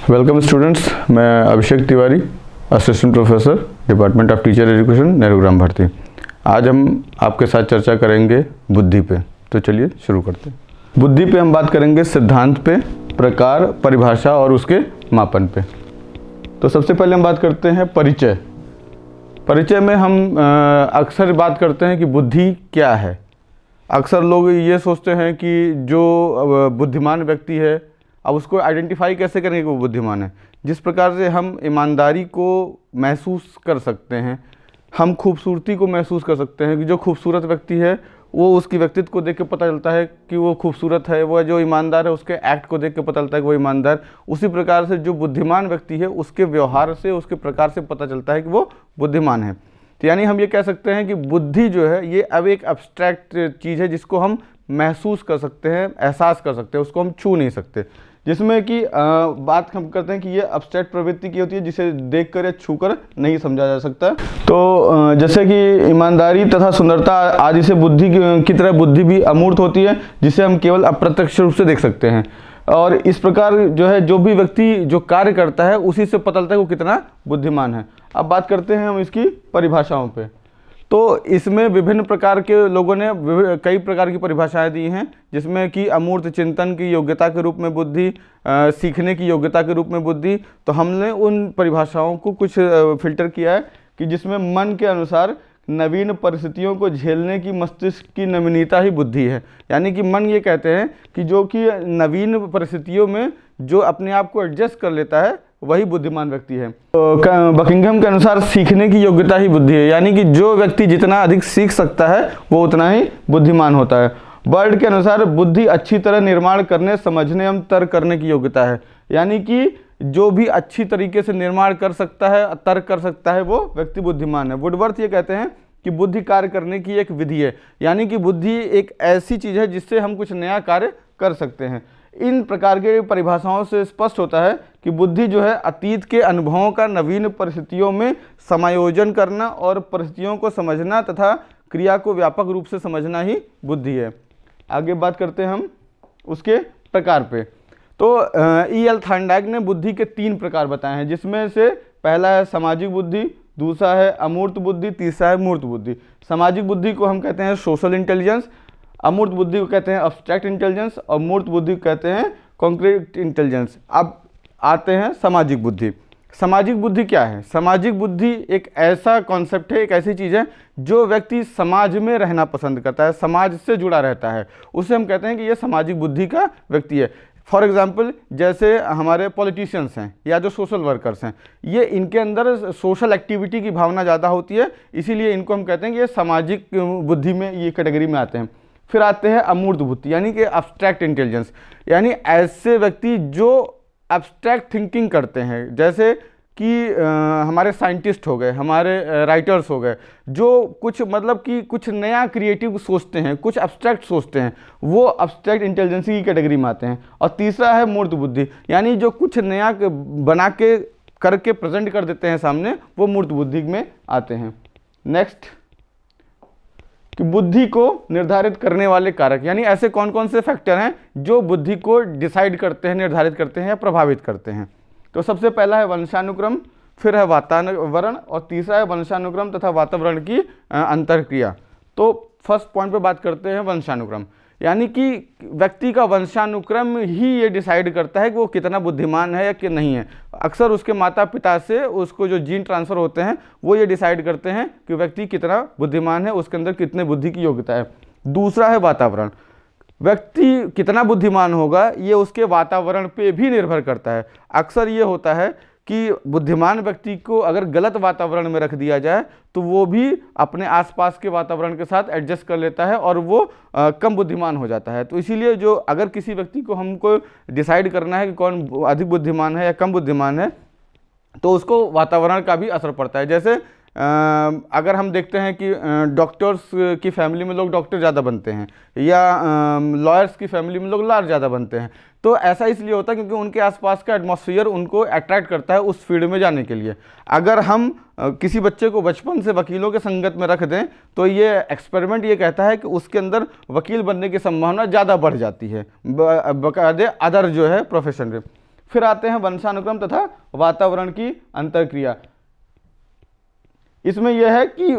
Welcome students, मैं Abhishek Tiwari, assistant professor, department of teacher education, Nehru Gram Bharati. आज हम आपके साथ चर्चा करेंगे बुद्धि पे। तो चलिए शुरू करते हैं। बुद्धि पे हम बात करेंगे सिद्धांत पे, प्रकार, परिभाषा और उसके मापन पे। तो सबसे पहले हम बात करते हैं परिचय। परिचय में हम अक्सर बात करते हैं कि बुद्धि क्या है। अक्सर लोग ये सोचते हैं कि जो बुद्धिमान व्यक्ति है, अब उसको आइडेंटिफाई कैसे करेंगे कि वो बुद्धिमान है। जिस प्रकार से हम ईमानदारी को महसूस कर सकते हैं, हम खूबसूरती को महसूस कर सकते हैं कि जो खूबसूरत व्यक्ति है वो उसकी व्यक्तित्व को देख के पता चलता है कि वो खूबसूरत है, वो जो ईमानदार है उसके एक्ट को देख के पता चलता है कि वो ईमानदार। उसी प्रकार से जो बुद्धिमान व्यक्ति है उसके व्यवहार से, उसके प्रकार से पता चलता है कि वो बुद्धिमान है। तो यानी हम ये कह सकते हैं कि बुद्धि जो है ये अब एक एब्स्ट्रैक्ट चीज़ है जिसको हम महसूस कर सकते हैं, एहसास कर सकते हैं, उसको हम छू नहीं सकते। जिसमें कि बात हम करते हैं कि ये एब्स्ट्रैक्ट प्रवृत्ति की होती है जिसे देखकर या छूकर नहीं समझा जा सकता। तो जैसे कि ईमानदारी तथा सुंदरता आदि से बुद्धि की तरह बुद्धि भी अमूर्त होती है, जिसे हम केवल अप्रत्यक्ष रूप से देख सकते हैं। और इस प्रकार जो है जो भी व्यक्ति जो कार्य करता है उसी से पता चलता है वो कितना बुद्धिमान है। अब बात करते हैं हम इसकी परिभाषाओं पे। तो इसमें विभिन्न प्रकार के लोगों ने कई प्रकार की परिभाषाएं दी हैं, जिसमें कि अमूर्त चिंतन की योग्यता के रूप में बुद्धि, सीखने की योग्यता के रूप में बुद्धि। तो हमने उन परिभाषाओं को कुछ फिल्टर किया है कि जिसमें मन के अनुसार नवीन परिस्थितियों को झेलने की मस्तिष्क की नवीनता ही बुद्धि है। यानी कि मन ये कहते हैं कि जो कि नवीन परिस्थितियों में जो अपने आप को एडजस्ट कर लेता है वही बुद्धिमान व्यक्ति है। तो बकिंघम के अनुसार सीखने की योग्यता ही बुद्धि है। यानी कि जो व्यक्ति जितना अधिक सीख सकता है वो उतना ही बुद्धिमान होता है। बर्ड के अनुसार बुद्धि अच्छी तरह निर्माण करने, समझने एवं तर्क करने की योग्यता है। यानी कि जो भी अच्छी तरीके से निर्माण कर सकता है, तर्क कर सकता है, वो व्यक्ति बुद्धिमान है। वुडवर्थ ये कहते हैं कि बुद्धि कार्य करने की एक विधि है। यानी कि बुद्धि एक ऐसी चीज़ है जिससे हम कुछ नया कार्य कर सकते हैं। इन प्रकार के परिभाषाओं से स्पष्ट होता है कि बुद्धि जो है अतीत के अनुभवों का नवीन परिस्थितियों में समायोजन करना और परिस्थितियों को समझना तथा क्रिया को व्यापक रूप से समझना ही बुद्धि है। आगे बात करते हैं हम उसके प्रकार पे। तो E.L. थॉर्नडाइक ने बुद्धि के 3 प्रकार बताए हैं, जिसमें से पहला है सामाजिक बुद्धि, दूसरा है अमूर्त बुद्धि, तीसरा है मूर्त बुद्धि। सामाजिक बुद्धि को हम कहते हैं सोशल इंटेलिजेंस, अमूर्त बुद्धि को कहते हैं अब्स्ट्रैक्ट इंटेलिजेंस और मूर्त बुद्धि को कहते हैं कॉन्क्रीट इंटेलिजेंस। अब आते हैं सामाजिक बुद्धि। सामाजिक बुद्धि क्या है? सामाजिक बुद्धि एक ऐसा कॉन्सेप्ट है, एक ऐसी चीज़ है जो व्यक्ति समाज में रहना पसंद करता है, समाज से जुड़ा रहता है, उसे हम कहते हैं कि ये सामाजिक बुद्धि का व्यक्ति है। फॉर एग्जाम्पल जैसे हमारे पॉलिटिशियंस हैं या जो सोशल वर्कर्स हैं, ये इनके अंदर सोशल एक्टिविटी की भावना ज़्यादा होती है, इसीलिए इनको हम कहते हैं कि ये सामाजिक बुद्धि में ये कैटेगरी में आते हैं। फिर आते हैं अमूर्त बुद्धि यानी कि अब्स्ट्रैक्ट इंटेलिजेंस। यानी ऐसे व्यक्ति जो अब्स्ट्रैक्ट थिंकिंग करते हैं, जैसे कि हमारे साइंटिस्ट हो गए, हमारे राइटर्स हो गए, जो कुछ मतलब कि कुछ नया क्रिएटिव सोचते हैं, कुछ अब्स्ट्रैक्ट सोचते हैं, वो अब्स्ट्रैक्ट इंटेलिजेंस की कैटेगरी में आते हैं। और तीसरा है मूर्त बुद्धि, यानी जो कुछ नया बना के करके प्रेजेंट कर देते हैं सामने, वो मूर्त बुद्धि में आते हैं। नेक्स्ट कि बुद्धि को निर्धारित करने वाले कारक, यानी ऐसे कौन कौन से फैक्टर हैं जो बुद्धि को डिसाइड करते हैं, निर्धारित करते हैं या प्रभावित करते हैं। तो सबसे पहला है वंशानुक्रम, फिर है वातावरण और तीसरा है वंशानुक्रम तथा वातावरण की अंतरक्रिया। तो फर्स्ट पॉइंट पे बात करते हैं वंशानुक्रम। यानी कि व्यक्ति का वंशानुक्रम ही ये डिसाइड करता है कि वो कितना बुद्धिमान है या कि नहीं है। अक्सर उसके माता पिता से उसको जो जीन ट्रांसफ़र होते हैं वो ये डिसाइड करते हैं कि व्यक्ति कितना बुद्धिमान है, उसके अंदर कितने बुद्धि की योग्यता है। दूसरा है वातावरण। व्यक्ति कितना बुद्धिमान होगा ये उसके वातावरण पे भी निर्भर करता है। अक्सर ये होता है कि बुद्धिमान व्यक्ति को अगर गलत वातावरण में रख दिया जाए तो वो भी अपने आसपास के वातावरण के साथ एडजस्ट कर लेता है और वो कम बुद्धिमान हो जाता है। तो इसीलिए जो अगर किसी व्यक्ति को हमको डिसाइड करना है कि कौन अधिक बुद्धिमान है या कम बुद्धिमान है, तो उसको वातावरण का भी असर पड़ता है। जैसे अगर हम देखते हैं कि डॉक्टर्स की फैमिली में लोग डॉक्टर ज़्यादा बनते हैं या लॉयर्स की फैमिली में लोग लॉयर ज़्यादा बनते हैं, तो ऐसा इसलिए होता है क्योंकि उनके आसपास का एटमॉस्फेयर उनको अट्रैक्ट करता है उस फील्ड में जाने के लिए। अगर हम किसी बच्चे को बचपन से वकीलों के संगत में रख दें तो ये एक्सपेरिमेंट ये कहता है कि उसके अंदर वकील बनने की संभावना ज़्यादा बढ़ जाती है बकायदे अदर जो है प्रोफेशन के। फिर आते हैं वंशानुक्रम तथा वातावरण की अंतरक्रिया। इसमें यह है कि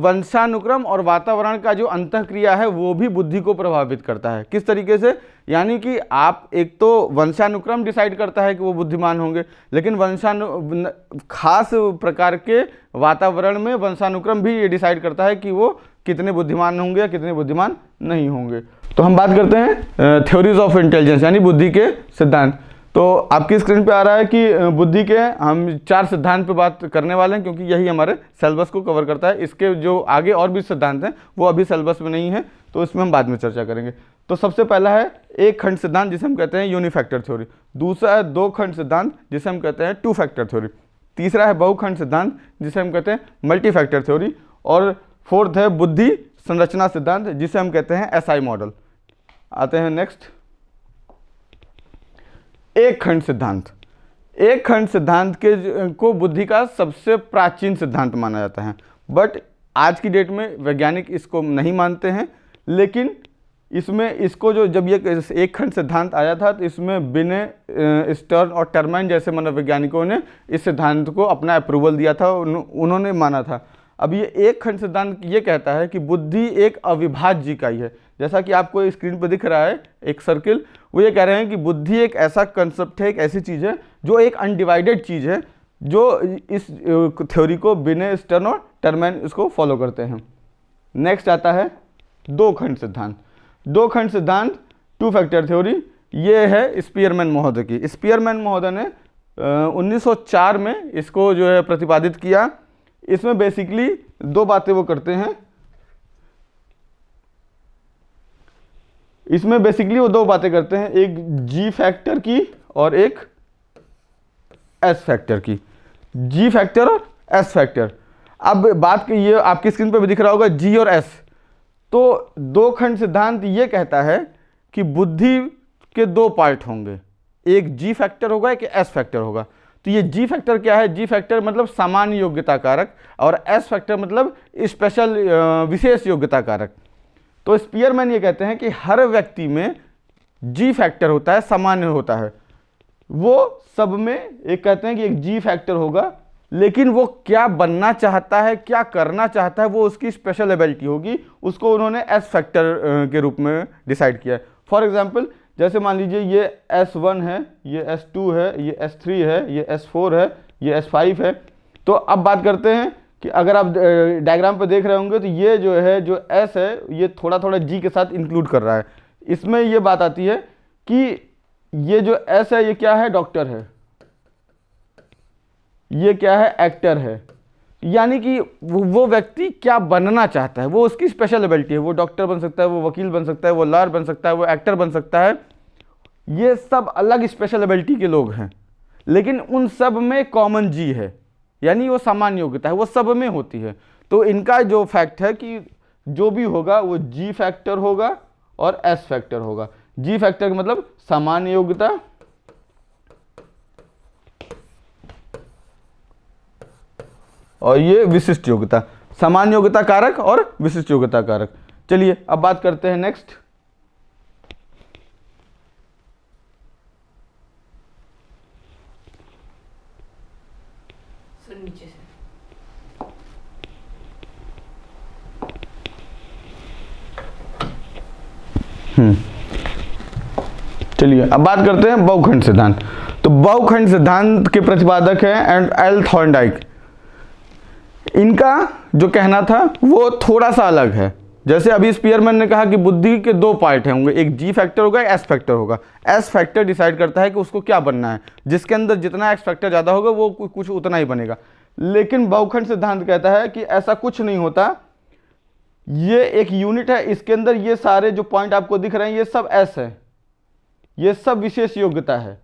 वंशानुक्रम और वातावरण का जो अंतःक्रिया है वो भी बुद्धि को प्रभावित करता है। किस तरीके से? यानी कि आप एक तो वंशानुक्रम डिसाइड करता है कि वो बुद्धिमान होंगे, लेकिन खास प्रकार के वातावरण में वंशानुक्रम भी ये डिसाइड करता है कि वो कितने बुद्धिमान होंगे या कितने बुद्धिमान नहीं होंगे। तो हम बात करते हैं थ्योरीज ऑफ इंटेलिजेंस यानी बुद्धि के सिद्धांत। तो आपकी स्क्रीन पे आ रहा है कि बुद्धि के हम 4 सिद्धांत पे बात करने वाले हैं, क्योंकि यही हमारे सिलेबस को कवर करता है। इसके जो आगे और भी सिद्धांत हैं वो अभी सिलेबस में नहीं है, तो इसमें हम बाद में चर्चा करेंगे। तो सबसे पहला है एक खंड सिद्धांत जिसे हम कहते हैं यूनिफैक्टर थ्योरी। दूसरा है 2 खंड सिद्धांत जिसे हम कहते हैं 2 फैक्टर थ्योरी। तीसरा है बहुखंड सिद्धांत जिसे हम कहते हैं मल्टी फैक्टर थ्योरी। और फोर्थ है बुद्धि संरचना सिद्धांत जिसे हम कहते हैं SI मॉडल। आते हैं नेक्स्ट, एक खंड सिद्धांत। एक खंड सिद्धांत को बुद्धि का सबसे प्राचीन सिद्धांत माना जाता है, बट आज की डेट में वैज्ञानिक इसको नहीं मानते हैं। लेकिन इसमें इसको जब ये एक खंड सिद्धांत आया था तो इसमें बिने, स्टर्न और टर्माइन जैसे मनोवैज्ञानिकों ने इस सिद्धांत को अपना अप्रूवल दिया था, उन्होंने माना था। अब ये एक खंड सिद्धांत ये कहता है कि बुद्धि एक अविभाज्य इकाई है। जैसा कि आपको स्क्रीन पर दिख रहा है एक सर्किल, वो ये कह रहे हैं कि बुद्धि एक ऐसा कंसेप्ट है, एक ऐसी चीज़ है जो एक अनडिवाइडेड चीज़ है, जो इस थ्योरी को बिने, स्टर्न और टर्माइन इसको फॉलो करते हैं। नेक्स्ट आता है 2 खंड सिद्धांत। 2 खंड सिद्धांत 2 फैक्टर थ्योरी, ये है स्पीयरमैन महोदय की। स्पीयरमैन महोदय ने 1904 में इसको जो है प्रतिपादित किया। इसमें बेसिकली 2 बातें वो करते हैं। इसमें बेसिकली वो 2 बातें करते हैं, एक G फैक्टर की और एक S फैक्टर की। G फैक्टर और S फैक्टर। अब बात की ये आपकी स्क्रीन पे भी दिख रहा होगा G और S। तो 2 खंड सिद्धांत ये कहता है कि बुद्धि के 2 पार्ट होंगे, एक G फैक्टर होगा, एक S फैक्टर होगा। तो ये G फैक्टर क्या है? G फैक्टर मतलब सामान्य योग्यता कारक और S फैक्टर मतलब स्पेशल, विशेष योग्यता कारक। तो स्पीयरमैन ये कहते हैं कि हर व्यक्ति में G फैक्टर होता है, सामान्य होता है। वो सब में एक कहते हैं कि एक G फैक्टर होगा, लेकिन वो क्या बनना चाहता है, क्या करना चाहता है, वो उसकी स्पेशल एबिलिटी होगी। उसको उन्होंने S फैक्टर के रूप में डिसाइड किया है। फॉर एग्जाम्पल, जैसे मान लीजिए ये S1 है, ये S2 है, ये S3 है, ये S4 है, ये S5 है। तो अब बात करते हैं कि अगर आप डायग्राम पे देख रहे होंगे तो ये जो है, जो S है, ये थोड़ा थोड़ा G के साथ इंक्लूड कर रहा है। इसमें ये बात आती है कि ये जो S है ये क्या है? डॉक्टर है। ये क्या है? एक्टर है। यानी कि वो व्यक्ति क्या बनना चाहता है, वो उसकी स्पेशल एबिलिटी है। वो डॉक्टर बन सकता है, वो वकील बन सकता है, वो लॉयर बन सकता है, वो एक्टर बन सकता है। ये सब अलग स्पेशल एबिलिटी के लोग हैं, लेकिन उन सब में कॉमन G है, यानी वो सामान्य योग्यता है, वो सब में होती है। तो इनका जो फैक्ट है कि जो भी होगा वो G फैक्टर होगा और S फैक्टर होगा। G फैक्टर का मतलब सामान्य योग्यता और ये विशिष्ट योग्यता, सामान्य योग्यता कारक और विशिष्ट योग्यता कारक। चलिए अब बात करते हैं नेक्स्ट, नीचे से। चलिए अब बात करते हैं बहुखंड सिद्धांत। तो बहुखंड सिद्धांत के प्रतिपादक हैं एल थॉर्नडाइक। इनका जो कहना था वो थोड़ा सा अलग है। जैसे अभी स्पीयरमैन ने कहा कि बुद्धि के 2 पार्ट होंगे, एक G फैक्टर होगा, S फैक्टर होगा। S फैक्टर डिसाइड करता है कि उसको क्या बनना है, जिसके अंदर जितना X फैक्टर ज़्यादा होगा वो कुछ उतना ही बनेगा। लेकिन बहुखंड सिद्धांत कहता है कि ऐसा कुछ नहीं होता, ये एक यूनिट है, इसके अंदर ये सारे जो पॉइंट आपको दिख रहे हैं ये सब S है, ये सब विशेष योग्यता है।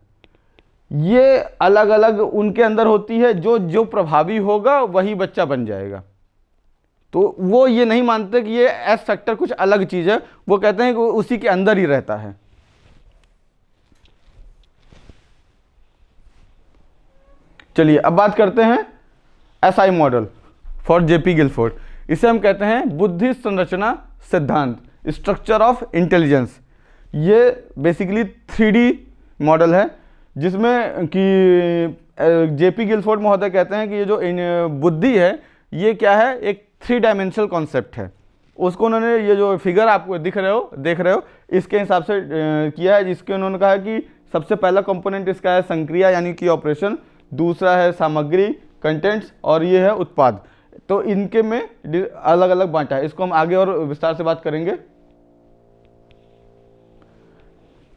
ये अलग अलग उनके अंदर होती है, जो प्रभावी होगा वही बच्चा बन जाएगा। तो वो ये नहीं मानते कि ये S फैक्टर कुछ अलग चीज है, वो कहते हैं कि उसी के अंदर ही रहता है। चलिए अब बात करते हैं SI model for JP Guilford. इसे हम कहते हैं बुद्धि संरचना सिद्धांत, स्ट्रक्चर ऑफ इंटेलिजेंस। ये बेसिकली 3D मॉडल है जिसमें कि जेपी गिलफोर्ड महोदय कहते हैं कि ये जो बुद्धि है ये क्या है, एक 3 डायमेंशनल कॉन्सेप्ट है। उसको उन्होंने ये जो फिगर आपको देख रहे हो इसके हिसाब से किया है, जिसके उन्होंने कहा कि सबसे पहला कंपोनेंट इसका है संक्रिया यानी कि ऑपरेशन, दूसरा है सामग्री कंटेंट्स, और ये है उत्पाद। तो इनके में अलग अलग बांटा है। इसको हम आगे और विस्तार से बात करेंगे।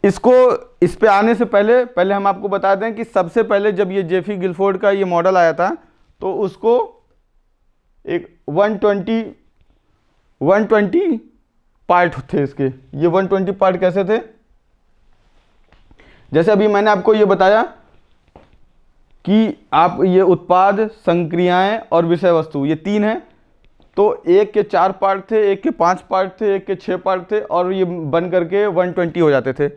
इसको इस पे आने से पहले हम आपको बता दें कि सबसे पहले जब ये जेफी गिलफोर्ड का ये मॉडल आया था तो उसको एक 120 पार्ट थे इसके। ये 120 पार्ट कैसे थे, जैसे अभी मैंने आपको ये बताया कि आप ये उत्पाद, संक्रियाएं और विषय वस्तु ये 3 हैं। तो एक के 4 पार्ट थे, एक के 5 पार्ट थे, एक के 6 पार्ट थे, और ये बन करके 120 हो जाते थे।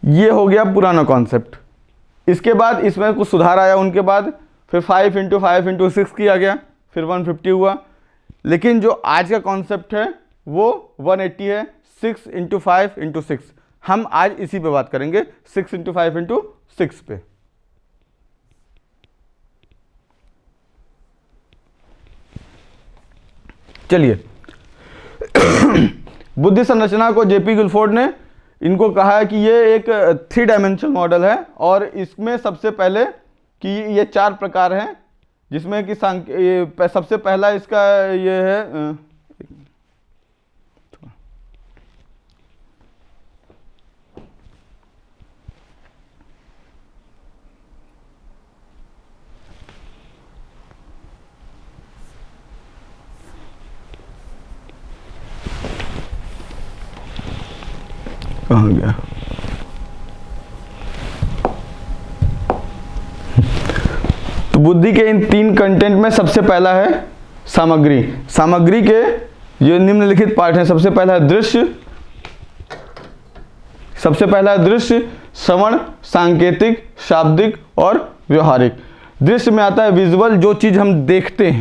ये हो गया पुराना कॉन्सेप्ट। इसके बाद इसमें कुछ सुधार आया, उनके बाद फिर 5 × 5 × 6 किया गया, फिर 150 हुआ। लेकिन जो आज का कॉन्सेप्ट है वो 180 है, 6 × 5 × 6। हम आज इसी पे बात करेंगे, 6 × 5 × 6 पे। चलिए बुद्धि संरचना को जेपी गिलफोर्ड ने इनको कहा है कि ये एक 3 डायमेंशनल मॉडल है, और इसमें सबसे पहले कि ये 4 प्रकार हैं, जिसमें कि सबसे पहला इसका ये है कहाँ गया, तो बुद्धि के इन 3 कंटेंट में सबसे पहला है सामग्री। सामग्री के ये निम्नलिखित पार्ट हैं। सबसे पहला है दृश्य, श्रवण, सांकेतिक, शाब्दिक और व्यवहारिक। दृश्य में आता है विजुअल, जो चीज हम देखते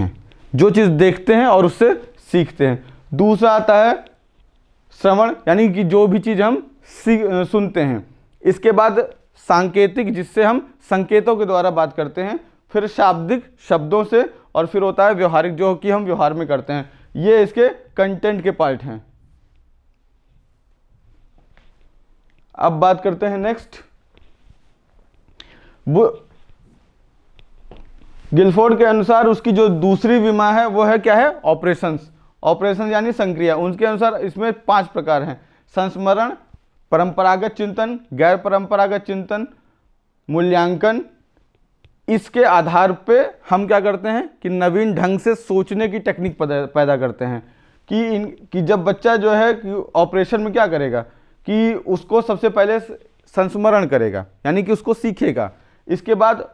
हैं, और उससे सीखते हैं। दूसरा आता है श्रवण, यानी कि जो भी चीज हम सुनते हैं। इसके बाद सांकेतिक, जिससे हम संकेतों के द्वारा बात करते हैं। फिर शाब्दिक, शब्दों से, और फिर होता है व्यवहारिक, जो कि हम व्यवहार में करते हैं। ये इसके कंटेंट के पार्ट हैं। अब बात करते हैं नेक्स्ट। गिलफोर्ड के अनुसार उसकी जो दूसरी विमा है वो है क्या है, ऑपरेशंस यानी संक्रिया। उनके अनुसार इसमें 5 प्रकार हैं: संस्मरण, परंपरागत चिंतन, गैर परंपरागत चिंतन, मूल्यांकन। इसके आधार पे हम क्या करते हैं कि नवीन ढंग से सोचने की टेक्निक पैदा करते हैं। कि जब बच्चा जो है कि ऑपरेशन में क्या करेगा कि उसको सबसे पहले संस्मरण करेगा, यानी कि उसको सीखेगा। इसके बाद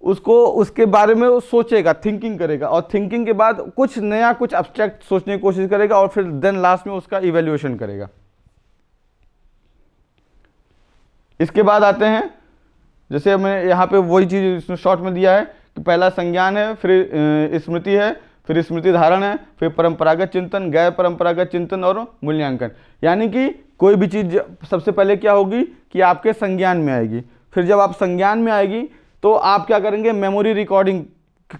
उसको उसके बारे में वो सोचेगा, थिंकिंग करेगा, और थिंकिंग के बाद कुछ नया, कुछ एब्स्ट्रैक्ट सोचने की कोशिश करेगा, और फिर देन लास्ट में उसका इवैल्यूएशन करेगा। इसके बाद आते हैं, जैसे हमें यहाँ पे वही चीज़ शॉर्ट में दिया है कि पहला संज्ञान है, फिर स्मृति है, फिर स्मृति धारण है, फिर परंपरागत चिंतन, गैर परंपरागत चिंतन और मूल्यांकन। यानी कि कोई भी चीज़ सबसे पहले क्या होगी कि आपके संज्ञान में आएगी। फिर जब आप संज्ञान में आएगी तो आप क्या करेंगे, मेमोरी रिकॉर्डिंग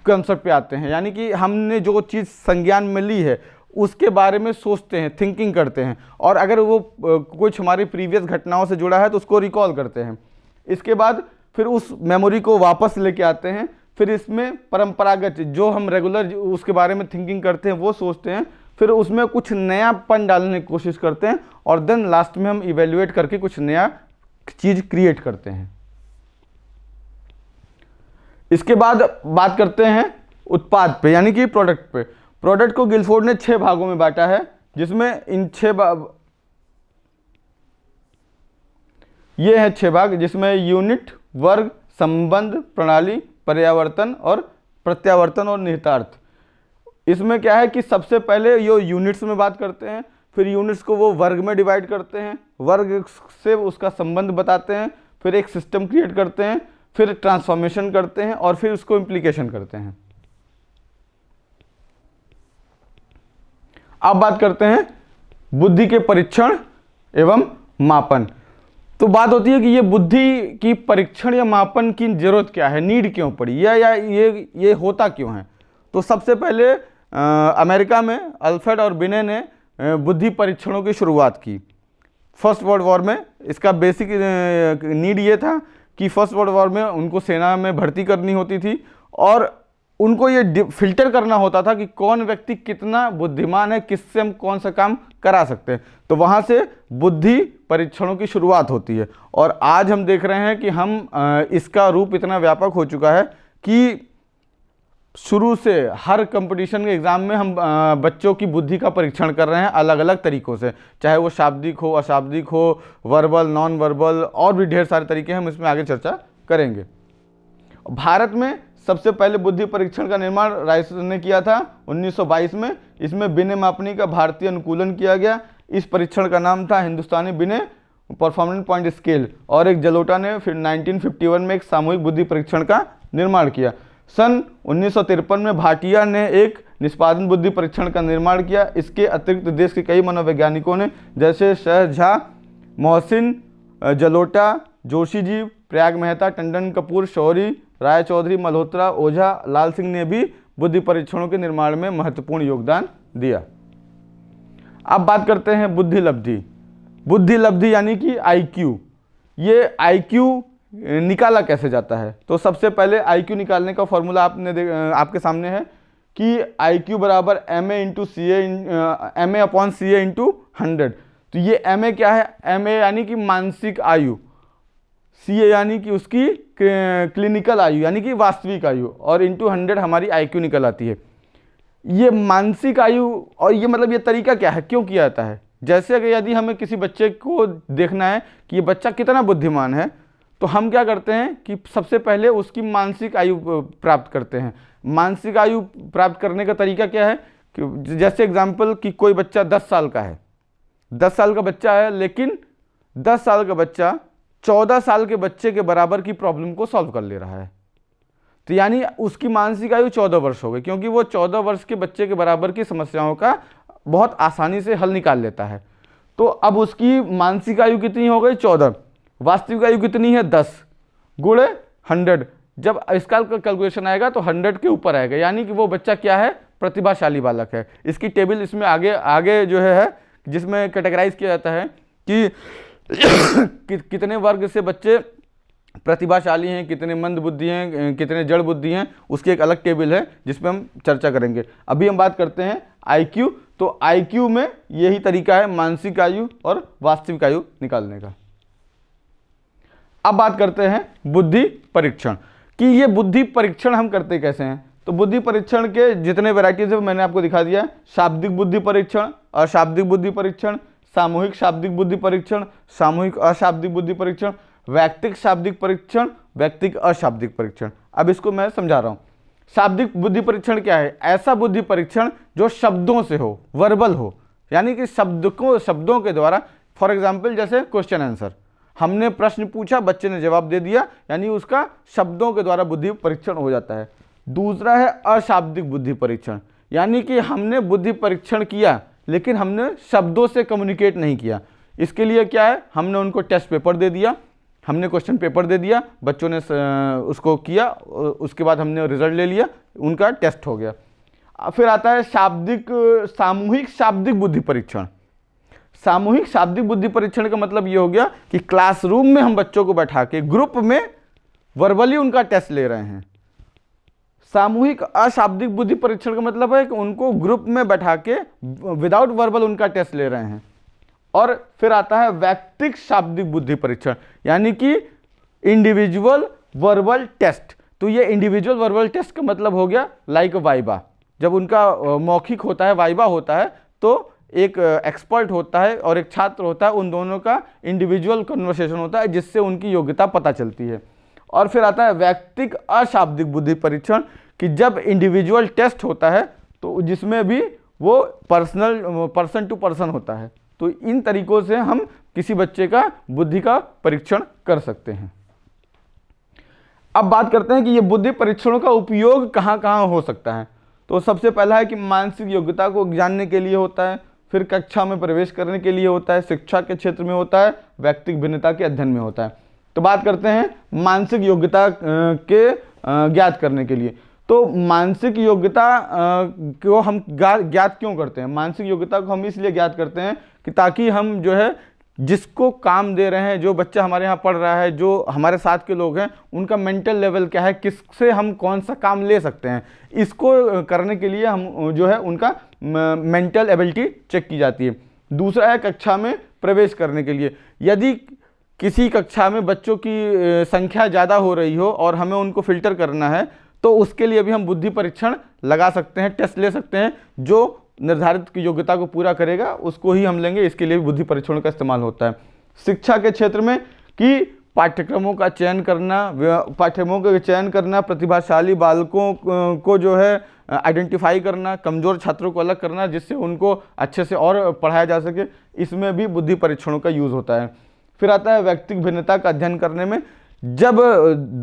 कंसेप्ट पे आते हैं। यानी कि हमने जो चीज़ संज्ञान में ली है उसके बारे में सोचते हैं, थिंकिंग करते हैं, और अगर वो कुछ हमारी प्रीवियस घटनाओं से जुड़ा है तो उसको रिकॉल करते हैं। इसके बाद फिर उस मेमोरी को वापस लेके आते हैं। फिर इसमें परंपरागत जो हम रेगुलर उसके बारे में थिंकिंग करते हैं वो सोचते हैं, फिर उसमें कुछ नयापन डालने की कोशिश करते हैं, और देन लास्ट में हम इवेल्युएट करके कुछ नया चीज़ क्रिएट करते हैं। इसके बाद बात करते हैं उत्पाद पे, यानी कि प्रोडक्ट पे। प्रोडक्ट को गिलफोर्ड ने 6 भागों में बांटा है, जिसमें इन 6 ये है 6 भाग, जिसमें यूनिट, वर्ग, संबंध, प्रणाली, पर्यावर्तन और प्रत्यावर्तन और निहितार्थ। इसमें क्या है कि सबसे पहले ये यूनिट्स में बात करते हैं, फिर यूनिट्स को वो वर्ग में डिवाइड करते हैं, वर्ग से उसका संबंध बताते हैं, फिर एक सिस्टम क्रिएट करते हैं, फिर ट्रांसफॉर्मेशन करते हैं, और फिर उसको इम्प्लीकेशन करते हैं। अब बात करते हैं बुद्धि के परीक्षण एवं मापन। तो बात होती है कि ये बुद्धि की परीक्षण या मापन की जरूरत क्या है, नीड क्यों पड़ी, या ये होता क्यों है। तो सबसे पहले अमेरिका में अल्फ्रेड और बिने ने बुद्धि परीक्षणों की शुरुआत की फर्स्ट वर्ल्ड वॉर में। इसका बेसिक नीड ये था कि फर्स्ट वर्ल्ड वॉर में उनको सेना में भर्ती करनी होती थी और उनको ये फिल्टर करना होता था कि कौन व्यक्ति कितना बुद्धिमान है, किससे हम कौन सा काम करा सकते हैं। तो वहाँ से बुद्धि परीक्षणों की शुरुआत होती है और आज हम देख रहे हैं कि हम इसका रूप इतना व्यापक हो चुका है कि शुरू से हर कंपटीशन के एग्ज़ाम में हम बच्चों की बुद्धि का परीक्षण कर रहे हैं अलग अलग तरीक़ों से, चाहे वो शाब्दिक हो, अशाब्दिक हो, वर्बल, नॉन वर्बल, और भी ढेर सारे तरीके हैं, हम इसमें आगे चर्चा करेंगे। भारत में सबसे पहले बुद्धि परीक्षण का निर्माण रायसर ने किया था 1922 में। इसमें बिने मापनी का भारतीय अनुकूलन किया गया। इस परीक्षण का नाम था हिंदुस्तानी बिने परफॉर्मेंस पॉइंट स्केल, और एक जलोटा ने फिर 1951 में एक सामूहिक बुद्धि परीक्षण का निर्माण किया। सन 1953 में भाटिया ने एक निष्पादन बुद्धि परीक्षण का निर्माण किया। इसके अतिरिक्त देश के कई मनोवैज्ञानिकों ने, जैसे शह झा, मोहसिन, जलोटा, जोशी जी, प्रयाग मेहता, टंडन कपूर, शौरी, राय चौधरी, मल्होत्रा, ओझा, लाल सिंह ने भी बुद्धि परीक्षणों के निर्माण में महत्वपूर्ण योगदान दिया। अब बात करते हैं बुद्धि लब्धि। बुद्धि लब्धि यानी कि IQ। ये IQ निकाला कैसे जाता है। तो सबसे पहले IQ निकालने का फॉर्मूला आपके सामने है कि IQ बराबर MA अपॉन CA इंटू 100। तो ये MA क्या है, MA यानी कि मानसिक आयु, CA यानी कि उसकी क्लिनिकल आयु यानी कि वास्तविक आयु, और इंटू 100 हमारी IQ निकल आती है। ये मानसिक आयु, और ये मतलब ये तरीका क्या है, क्यों किया जाता है। जैसे कि यदि हमें किसी बच्चे को देखना है कि ये बच्चा कितना बुद्धिमान है, तो हम क्या करते हैं कि सबसे पहले उसकी मानसिक आयु प्राप्त करते हैं। मानसिक आयु प्राप्त करने का तरीका क्या है कि जैसे एग्जाम्पल कि कोई बच्चा 10 साल का है, 10 साल का बच्चा है, लेकिन 10 साल का बच्चा 14 साल के बच्चे के बराबर की प्रॉब्लम को सॉल्व कर ले रहा है। तो यानी उसकी मानसिक आयु 14 वर्ष हो गई, क्योंकि वो 14 वर्ष के बच्चे के बराबर की समस्याओं का बहुत आसानी से हल निकाल लेता है। तो अब उसकी मानसिक आयु कितनी हो गई, 14। वास्तविक आयु कितनी है, 10 गुणे 100। जब इसका कैलकुलेशन आएगा तो 100 के ऊपर आएगा, यानी कि वो बच्चा क्या है, प्रतिभाशाली बालक है। इसकी टेबल इसमें आगे जो है जिसमें कैटेगराइज किया जाता है कि कितने वर्ग से बच्चे प्रतिभाशाली हैं, कितने मंद बुद्धि हैं, कितने जड़ बुद्धि हैं, उसकी एक अलग टेबल है जिसमें हम चर्चा करेंगे। अभी हम बात करते हैं IQ। तो IQ में यही तरीका है मानसिक आयु और वास्तविक आयु निकालने का। अब बात करते हैं बुद्धि परीक्षण कि ये बुद्धि परीक्षण हम करते कैसे हैं। तो बुद्धि परीक्षण के जितने वैरायटीज है मैंने आपको दिखा दिया। शाब्दिक बुद्धि परीक्षण, अशाब्दिक बुद्धि परीक्षण, सामूहिक शाब्दिक बुद्धि परीक्षण, सामूहिक अशाब्दिक बुद्धि परीक्षण, वैयक्तिक शाब्दिक परीक्षण, वैयक्तिक अशाब्दिक परीक्षण। अब इसको मैं समझा रहा हूँ। शाब्दिक बुद्धि परीक्षण क्या है, ऐसा बुद्धि परीक्षण जो शब्दों से हो, वर्बल हो, यानी कि शब्दों के द्वारा, फॉर एग्जाम्पल जैसे क्वेश्चन आंसर, हमने प्रश्न पूछा, बच्चे ने जवाब दे दिया, यानी उसका शब्दों के द्वारा बुद्धि परीक्षण हो जाता है। दूसरा है अशाब्दिक बुद्धि परीक्षण, यानी कि हमने बुद्धि परीक्षण किया लेकिन हमने शब्दों से कम्युनिकेट नहीं किया। इसके लिए क्या है, हमने उनको टेस्ट पेपर दे दिया, हमने क्वेश्चन पेपर दे दिया, बच्चों ने उसको किया, उसके बाद हमने रिजल्ट ले लिया, उनका टेस्ट हो गया। फिर आता है सामूहिक शाब्दिक बुद्धि परीक्षण। सामूहिक शाब्दिक बुद्धि परीक्षण का मतलब ये हो गया कि क्लासरूम में हम बच्चों को बैठा के ग्रुप में वर्बली उनका टेस्ट ले रहे हैं। सामूहिक अशाब्दिक बुद्धि परीक्षण का मतलब है कि उनको ग्रुप में बैठा के विदाउट वर्बल उनका टेस्ट ले रहे हैं। और फिर आता है वैयक्तिक शाब्दिक बुद्धि परीक्षण, यानी कि इंडिविजुअल वर्बल टेस्ट। तो ये इंडिविजुअल वर्बल टेस्ट का मतलब हो गया लाइक वाइवा। जब उनका मौखिक होता है, वाइवा होता है, तो एक एक्सपर्ट होता है और एक छात्र होता है, उन दोनों का इंडिविजुअल कन्वर्सेशन होता है जिससे उनकी योग्यता पता चलती है। और फिर आता है वैयक्तिक अशाब्दिक बुद्धि परीक्षण कि जब इंडिविजुअल टेस्ट होता है तो जिसमें भी वो पर्सन टू पर्सन होता है। तो इन तरीकों से हम किसी बच्चे का बुद्धि का परीक्षण कर सकते हैं। अब बात करते हैं कि ये बुद्धि परीक्षणों का उपयोग कहाँ कहाँ हो सकता है। तो सबसे पहला है कि मानसिक योग्यता को जानने के लिए होता है, फिर कक्षा में प्रवेश करने के लिए होता है, शिक्षा के क्षेत्र में होता है, व्यक्तिगत भिन्नता के अध्ययन में होता है। तो बात करते हैं मानसिक योग्यता के ज्ञात करने के लिए। तो मानसिक योग्यता को हम ज्ञात क्यों करते हैं? मानसिक योग्यता को हम इसलिए ज्ञात करते हैं कि ताकि हम जो है जिसको काम दे रहे हैं, जो बच्चा हमारे यहाँ पढ़ रहा है, जो हमारे साथ के लोग हैं, उनका मेंटल लेवल क्या है, किससे हम कौन सा काम ले सकते हैं, इसको करने के लिए हम जो है उनका मेंटल एबिलिटी चेक की जाती है। दूसरा है कक्षा में प्रवेश करने के लिए। यदि किसी कक्षा में बच्चों की संख्या ज़्यादा हो रही हो और हमें उनको फिल्टर करना है, तो उसके लिए भी हम बुद्धि परीक्षण लगा सकते हैं, टेस्ट ले सकते हैं। जो निर्धारित की योग्यता को पूरा करेगा उसको ही हम लेंगे, इसके लिए भी बुद्धि परीक्षणों का इस्तेमाल होता है। शिक्षा के क्षेत्र में कि पाठ्यक्रमों का चयन करना, प्रतिभाशाली बालकों को जो है आइडेंटिफाई करना, कमज़ोर छात्रों को अलग करना जिससे उनको अच्छे से और पढ़ाया जा सके, इसमें भी बुद्धि परीक्षणों का यूज़ होता है। फिर आता है व्यक्तिगत भिन्नता का अध्ययन करने में। जब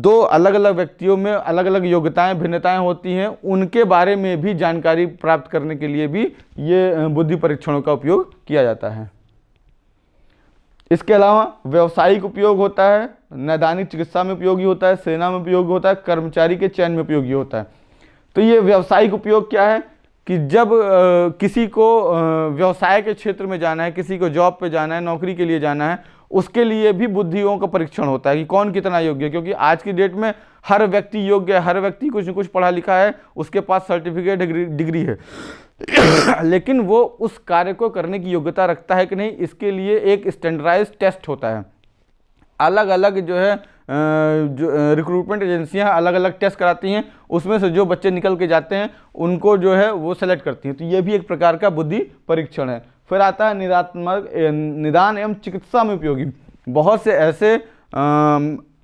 दो अलग अलग व्यक्तियों में अलग अलग योग्यताएं भिन्नताएं होती हैं, उनके बारे में भी जानकारी प्राप्त करने के लिए भी ये बुद्धि परीक्षणों का उपयोग किया जाता है। इसके अलावा व्यावसायिक उपयोग होता है, नैदानिक चिकित्सा में उपयोगी होता है, सेना में उपयोगी होता है, कर्मचारी के चयन में उपयोगी होता है। तो ये व्यावसायिक उपयोग क्या है कि जब किसी को व्यवसाय के क्षेत्र में जाना है, किसी को जॉब पे जाना है, नौकरी के लिए जाना है, उसके लिए भी बुद्धियों का परीक्षण होता है कि कौन कितना योग्य है। क्योंकि आज की डेट में हर व्यक्ति योग्य है, हर व्यक्ति कुछ न कुछ पढ़ा लिखा है, उसके पास सर्टिफिकेट डिग्री है लेकिन वो उस कार्य को करने की योग्यता रखता है कि नहीं, इसके लिए एक स्टैंडर्डाइज्ड टेस्ट होता है। अलग अलग जो है जो रिक्रूटमेंट एजेंसियां अलग अलग टेस्ट कराती हैं, उसमें से जो बच्चे निकल के जाते हैं उनको जो है वो सेलेक्ट करती हैं। तो ये भी एक प्रकार का बुद्धि परीक्षण है। फिर आता है निदान एवं चिकित्सा में उपयोगी। बहुत से ऐसे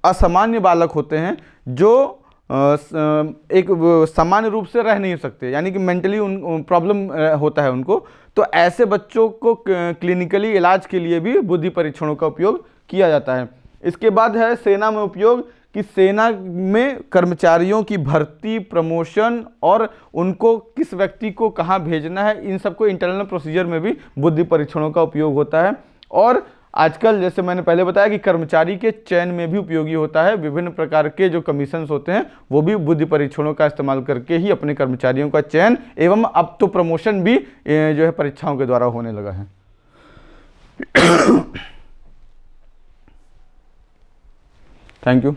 असामान्य बालक होते हैं जो एक सामान्य रूप से रह नहीं सकते, यानी कि मेंटली प्रॉब्लम होता है उनको। तो ऐसे बच्चों को क्लिनिकली इलाज के लिए भी बुद्धि परीक्षणों का उपयोग किया जाता है। इसके बाद है सेना में उपयोग कि सेना में कर्मचारियों की भर्ती, प्रमोशन और उनको किस व्यक्ति को कहाँ भेजना है, इन सबको इंटरनल प्रोसीजर में भी बुद्धि परीक्षणों का उपयोग होता है। और आजकल जैसे मैंने पहले बताया कि कर्मचारी के चयन में भी उपयोगी होता है। विभिन्न प्रकार के जो कमीशंस होते हैं वो भी बुद्धि परीक्षणों का इस्तेमाल करके ही अपने कर्मचारियों का चयन एवं अब तो प्रमोशन भी जो है परीक्षाओं के द्वारा होने लगा है। Thank you.